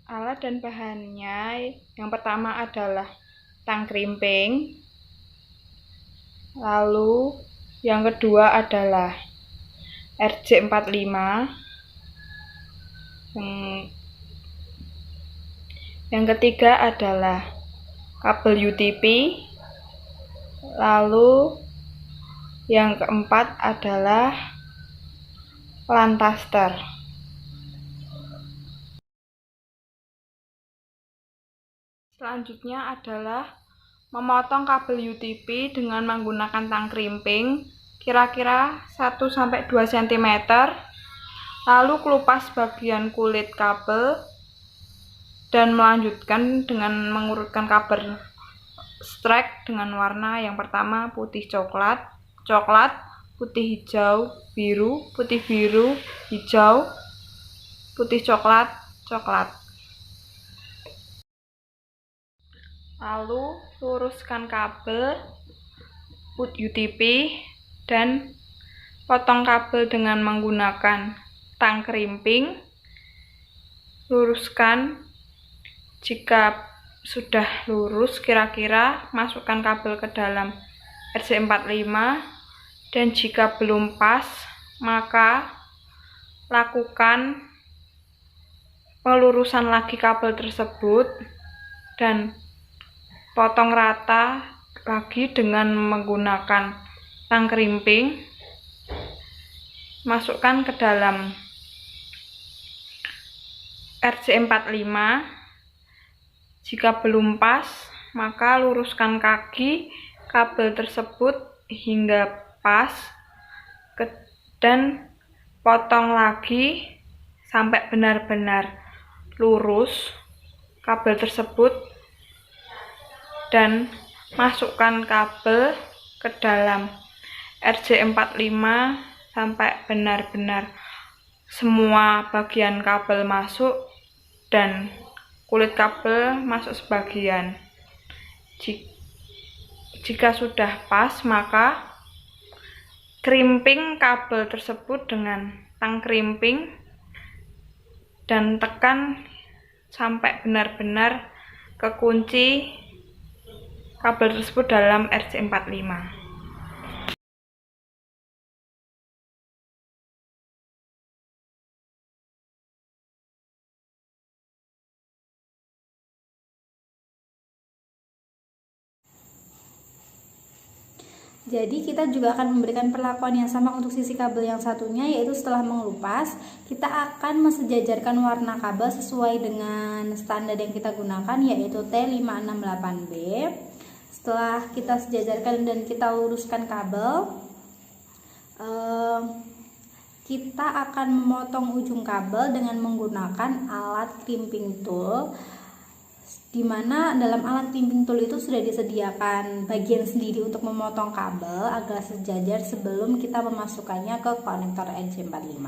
Alat dan bahannya yang pertama adalah tang krimping, lalu yang kedua adalah RJ45, yang ketiga adalah kabel UTP, lalu yang keempat adalah lantaster. Selanjutnya adalah memotong kabel UTP dengan menggunakan tang krimping kira-kira 1-2 cm, lalu kelupas bagian kulit kabel dan melanjutkan dengan mengurutkan kabel strek dengan warna yang pertama putih coklat, putih hijau, biru, putih biru, hijau, putih coklat, coklat. Lalu luruskan kabel UTP dan potong kabel dengan menggunakan tang krimping. Luruskan. Jika sudah lurus kira-kira, masukkan kabel ke dalam RJ45, dan jika belum pas maka lakukan pelurusan lagi kabel tersebut dan potong rata lagi dengan menggunakan tang krimping. Masukkan ke dalam RJ45. Jika belum pas maka luruskan kaki kabel tersebut hingga pas dan potong lagi sampai benar-benar lurus kabel tersebut dan masukkan kabel ke dalam RJ45 sampai benar-benar semua bagian kabel masuk dan kulit kabel masuk sebagian. Jika sudah pas maka krimping kabel tersebut dengan tang krimping dan tekan sampai benar-benar kekunci kabel tersebut dalam RJ45. Jadi kita juga akan memberikan perlakuan yang sama untuk sisi kabel yang satunya, yaitu setelah mengelupas kita akan mensejajarkan warna kabel sesuai dengan standar yang kita gunakan, yaitu T568B. Setelah kita sejajarkan dan kita luruskan kabel, kita akan memotong ujung kabel dengan menggunakan alat crimping tool, di mana dalam alat crimping tool itu sudah disediakan bagian sendiri untuk memotong kabel agar sejajar sebelum kita memasukkannya ke konektor RJ45.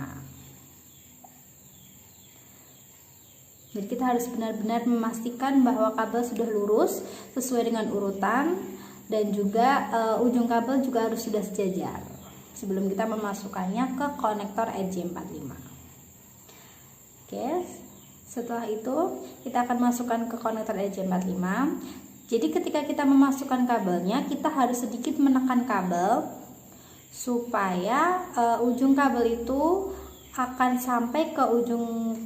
Jadi kita harus benar-benar memastikan bahwa kabel sudah lurus sesuai dengan urutan, dan juga ujung kabel juga harus sudah sejajar sebelum kita memasukkannya ke konektor RJ45. Oke. Setelah itu kita akan masukkan ke konektor RJ45. Jadi ketika kita memasukkan kabelnya, kita harus sedikit menekan kabel supaya ujung kabel itu akan sampai ke ujung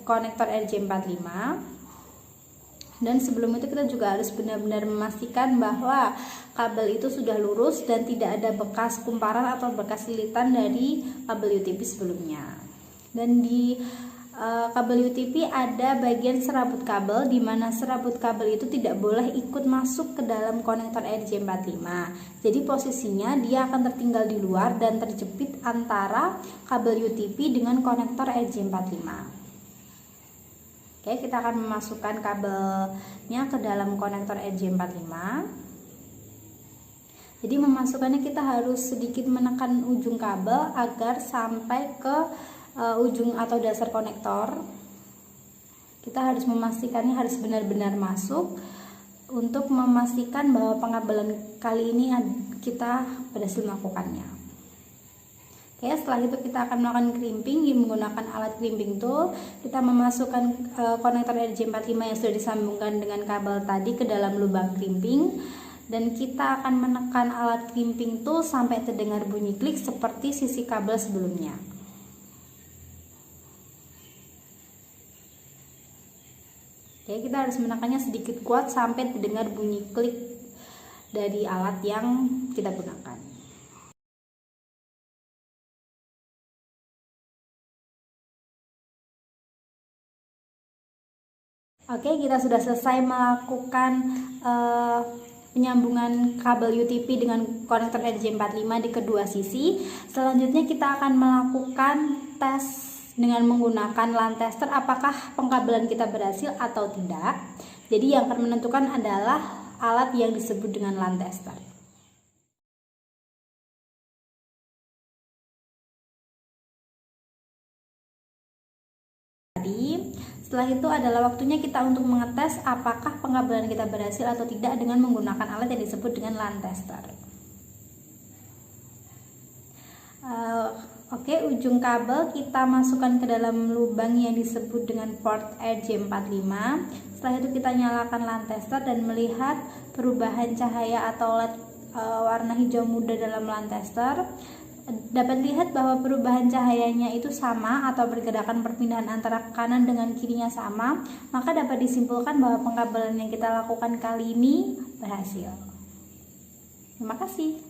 konektor RJ45. Dan sebelum itu kita juga harus benar-benar memastikan bahwa kabel itu sudah lurus dan tidak ada bekas kumparan atau bekas lilitan dari kabel UTP sebelumnya. Dan di kabel UTP ada bagian serabut kabel, di mana serabut kabel itu tidak boleh ikut masuk ke dalam konektor RJ45. Jadi posisinya dia akan tertinggal di luar dan terjepit antara kabel UTP dengan konektor RJ45. Oke, kita akan memasukkan kabelnya ke dalam konektor RJ45. Jadi memasukkannya kita harus sedikit menekan ujung kabel agar sampai ke ujung atau dasar konektor. Kita harus memastikannya harus benar-benar masuk untuk memastikan bahwa pengabelan kali ini kita berhasil melakukannya. Oke, setelah itu kita akan melakukan crimping menggunakan alat crimping tool. Kita memasukkan konektor RJ45 yang sudah disambungkan dengan kabel tadi ke dalam lubang crimping, dan kita akan menekan alat crimping tool sampai terdengar bunyi klik seperti sisi kabel sebelumnya. Oke, kita harus menekannya sedikit kuat sampai terdengar bunyi klik dari alat yang kita gunakan. Oke, kita sudah selesai melakukan penyambungan kabel UTP dengan konektor RJ45 di kedua sisi. Selanjutnya kita akan melakukan tes dengan menggunakan LAN tester apakah pengkabelan kita berhasil atau tidak. Jadi yang akan menentukan adalah alat yang disebut dengan LAN tester. Setelah itu adalah waktunya kita untuk mengetes apakah pengkabelan kita berhasil atau tidak dengan menggunakan alat yang disebut dengan LAN tester. Oke, ujung kabel kita masukkan ke dalam lubang yang disebut dengan port RJ45. Setelah itu kita nyalakan LAN tester dan melihat perubahan cahaya atau LED warna hijau muda dalam LAN tester. Dapat lihat bahwa perubahan cahayanya itu sama atau pergerakan perpindahan antara kanan dengan kirinya sama, maka dapat disimpulkan bahwa pengkabelan yang kita lakukan kali ini berhasil. Terima kasih.